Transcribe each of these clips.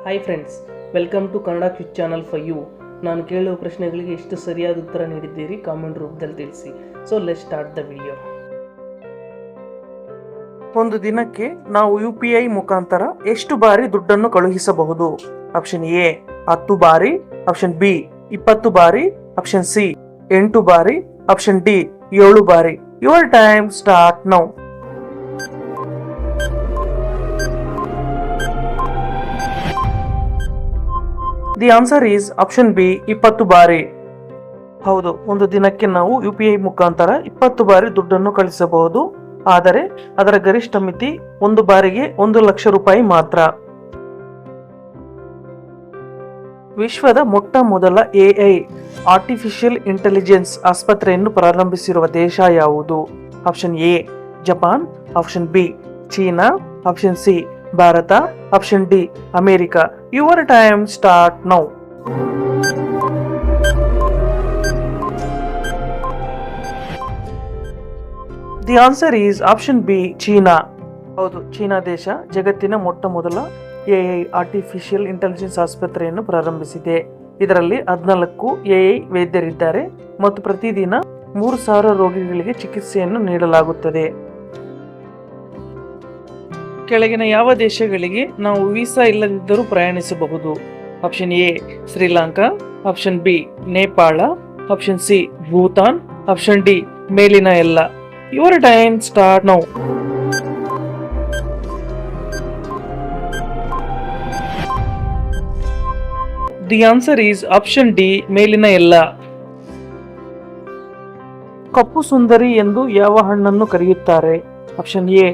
Hi friends, welcome to Kannada quiz channel for you. ನಾನು ಕೇಳುವ ಪ್ರಶ್ನೆಗಳಿಗೆ ಎಷ್ಟು ಸರಿಯಾದ ಉತ್ತರ ನೀಡಿದ್ದೀರಿ ಕಾಮೆಂಟ್ ರೂಪದಲ್ಲಿ ತಿಳಿಸಿ. So let's start the video. ಒಂದು ದಿನಕ್ಕೆ ನಾವು UPI ಮುಖಾಂತರ ಎಷ್ಟು ಬಾರಿ ದುಡ್ಡನ್ನು ಕಳುಹಿಸಬಹುದು? ಆಪ್ಷನ್ ಎ 10 ಬಾರಿ, ಆಪ್ಷನ್ ಬಿ 20 ಬಾರಿ, ಆಪ್ಷನ್ ಸಿ 8 ಬಾರಿ, ಆಪ್ಷನ್ ಡಿ 7 ಬಾರಿ. Your time start now. The answer is option B 20 ಬಾರಿ. ಹೌದು, ಒಂದು ದಿನಕ್ಕೆ ನಾವು UPI ಮುಖಾಂತರ 20 ಬಾರಿ ದುಡ್ಡನ್ನು ಕಳಿಸಬಹುದು. ಆದರೆ ಅದರ ಗರಿಷ್ಠ ಮಿತಿ ಒಂದು ಬಾರಿಗೆ 1 ಲಕ್ಷ ರೂಪಾಯಿ ಮಾತ್ರ. ವಿಶ್ವದ ಮೊಟ್ಟ ಮೊದಲ AI ಆರ್ಟಿಫಿಷಿಯಲ್ ಇಂಟೆಲಿಜೆನ್ಸ್ ಆಸ್ಪತ್ರೆಯನ್ನು ಪ್ರಾರಂಭಿಸಿರುವ ದೇಶ ಯಾವುದು? Option A Japan, option B China, option C Bharat, option D America. Your time start now. The answer is option B China. ಹೌದು, ಚೀನಾ ದೇಶ ಜಗತ್ತಿನ ಮೊಟ್ಟ ಮೊದಲ AI ಆರ್ಟಿಫಿಷಿಯಲ್ ಇಂಟೆಲಿಜೆನ್ಸ್ ಆಸ್ಪತ್ರೆಯನ್ನು ಪ್ರಾರಂಭಿಸಿದೆ. ಇದರಲ್ಲಿ 14 AI ವೈದ್ಯರಿದ್ದಾರೆ ಮತ್ತು ಪ್ರತಿದಿನ 3,000 ರೋಗಿಗಳಿಗೆ ಚಿಕಿತ್ಸೆಯನ್ನು ನೀಡಲಾಗುತ್ತದೆ. ಕೆಳಗಿನ ಯಾವ ದೇಶಗಳಿಗೆ ನಾವು ವೀಸಾ ಇಲ್ಲದಿದ್ದರೂ ಪ್ರಯಾಣಿಸಬಹುದು? Option A Sri Lanka, option B Nepal, option C Bhutan, option D ಮೇಲಿನ ಎಲ್ಲ. Your time start now. The answer is option D ಮೇಲಿನ ಎಲ್ಲ. ಕಪ್ಪು ಸುಂದರಿ ಎಂದು ಯಾವ ಹಣ್ಣನ್ನು ಕರೆಯುತ್ತಾರೆ? ಆಪ್ಷನ್ ಎ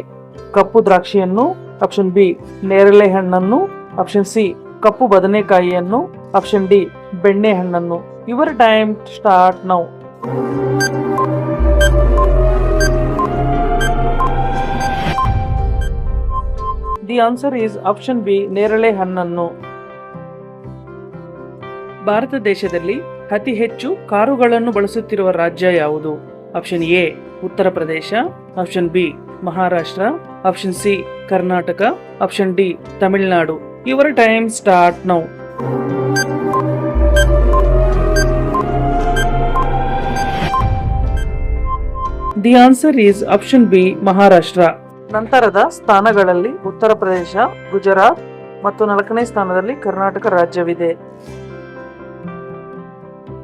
ಕಪ್ಪು ದ್ರಾಕ್ಷಿಯನ್ನು, ಆಪ್ಷನ್ ಬಿ ನೇರಳೆ ಹಣ್ಣನ್ನು, ಆಪ್ಷನ್ ಸಿ ಕಪ್ಪು ಬದನೆಕಾಯಿಯನ್ನು, ಆಪ್ಷನ್ ಡಿ ಬೆಣ್ಣೆ ಹಣ್ಣನ್ನು. Your time start now. The answer is option B ನೇರಳೆ ಹಣ್ಣನ್ನು. ಭಾರತ ದೇಶದಲ್ಲಿ ಅತಿ ಹೆಚ್ಚು ಕಾರುಗಳನ್ನು ಬಳಸುತ್ತಿರುವ ರಾಜ್ಯ ಯಾವುದು? Option A Uttar Pradesh, option B Maharashtra, option C Karnataka, option D Tamil Nadu. Your time start now. The answer is option B Maharashtra. ನಂತರದ ಸ್ಥಾನಗಳಲ್ಲಿ ಉತ್ತರ ಪ್ರದೇಶ, ಗುಜರಾತ್ ಮತ್ತು 4ನೇ ಸ್ಥಾನದಲ್ಲಿ ಕರ್ನಾಟಕ ರಾಜ್ಯವಿದೆ.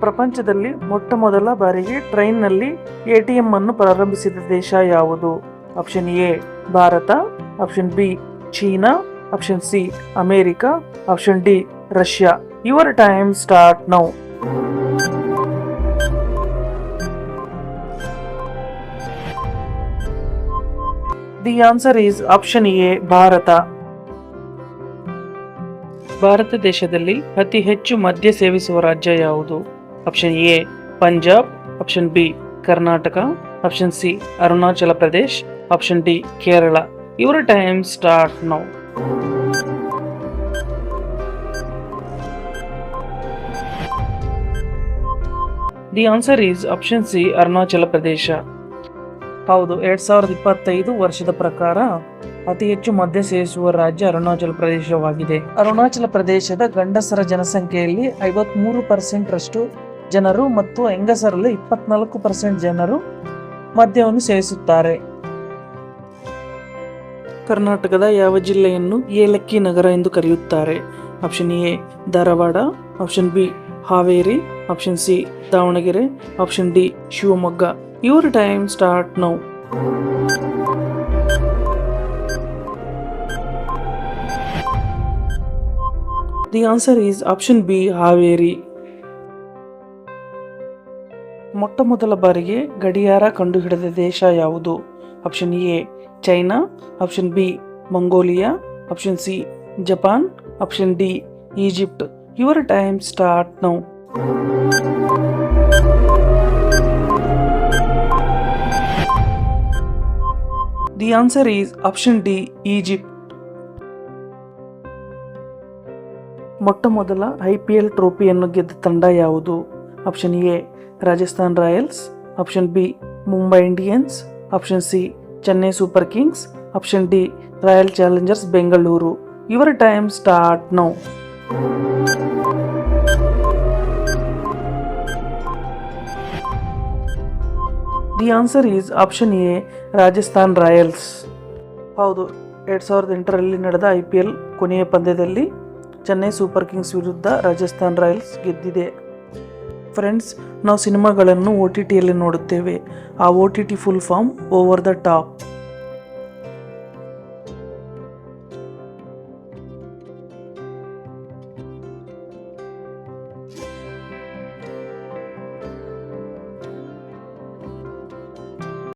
ಪ್ರಪಂಚದಲ್ಲಿ ಮೊಟ್ಟ ಮೊದಲ ಬಾರಿಗೆ ಟ್ರೈನ್ನಲ್ಲಿ ATM ಅನ್ನು ಪ್ರಾರಂಭಿಸಿದ ದೇಶ ಯಾವುದು? Option A Bharat, option B China, option C America, option D Russia. Your time start now. The answer is option A Bharat. Bharat ದೇಶದಲ್ಲಿ ಅತಿ ಹೆಚ್ಚು ಮದ್ಯ ಸೇವಿಸುವ ರಾಜ್ಯ ಯಾವುದು? Option A Punjab, option B Karnataka, option C Arunachal Pradesh, option D Kerala. Your time start now. The answer is option C Arunachal Pradesh. ಹೌದು, 2025 ವರ್ಷದ ಪ್ರಕಾರ ಅತಿ ಹೆಚ್ಚು ಮದ್ಯ ಸೇವಿಸುವ ರಾಜ್ಯ ಅರುಣಾಚಲ ಪ್ರದೇಶವಾಗಿದೆ. ಅರುಣಾಚಲ ಪ್ರದೇಶದ ಗಂಡಸರ ಜನಸಂಖ್ಯೆಯಲ್ಲಿ 53% ರಷ್ಟು ಜನರು ಮತ್ತು ಹೆಂಗಸರಲ್ಲಿ 24% ಜನರು ಮದ್ಯವನ್ನು ಸೇವಿಸುತ್ತಾರೆ. ಕರ್ನಾಟಕದ ಯಾವ ಜಿಲ್ಲೆಯನ್ನು ಏಲಕ್ಕಿ ನಗರ ಎಂದು ಕರೆಯುತ್ತಾರೆ? Option A Dharwad, option B Haveri, option C Davanagere, option D Shivamogga. Your time start now. The answer is option B Haveri. ಮೊಟ್ಟ ಮೊದಲ ಬಾರಿಗೆ ಗಡಿಯಾರ ಕಂಡುಹಿಡಿದ ದೇಶ ಯಾವುದು? Option A China, option B Mongolia, option C Japan, option D Egypt. Your time start now. The answer is option D Egypt. ಮೊಟ್ಟ ಮೊದಲ IPL ಟ್ರೋಫಿಯನ್ನು ಗೆದ್ದ ತಂಡ ಯಾವುದು? Option A Rajasthan Royals, option B Mumbai Indians, option C Chennai super Kings, option D royal Challengers Bengaluru. Your time start now. The answer is option A, Rajasthan Royals. ಹೌದು, 2008ರಲ್ಲಿ ನಡೆದ IPL ಕೊನೆಯ ಪಂದ್ಯದಲ್ಲಿ Chennai super Kings ವಿರುದ್ಧ ರಾಜಸ್ಥಾನ್ ರಾಯಲ್ಸ್ ಗೆದ್ದಿದೆ. ಫ್ರೆಂಡ್ಸ್, ನಾವು ಸಿನಿಮಾಗಳನ್ನು OTTಯಲ್ಲಿ ನೋಡುತ್ತೇವೆ. ಆ OTT full form over the top.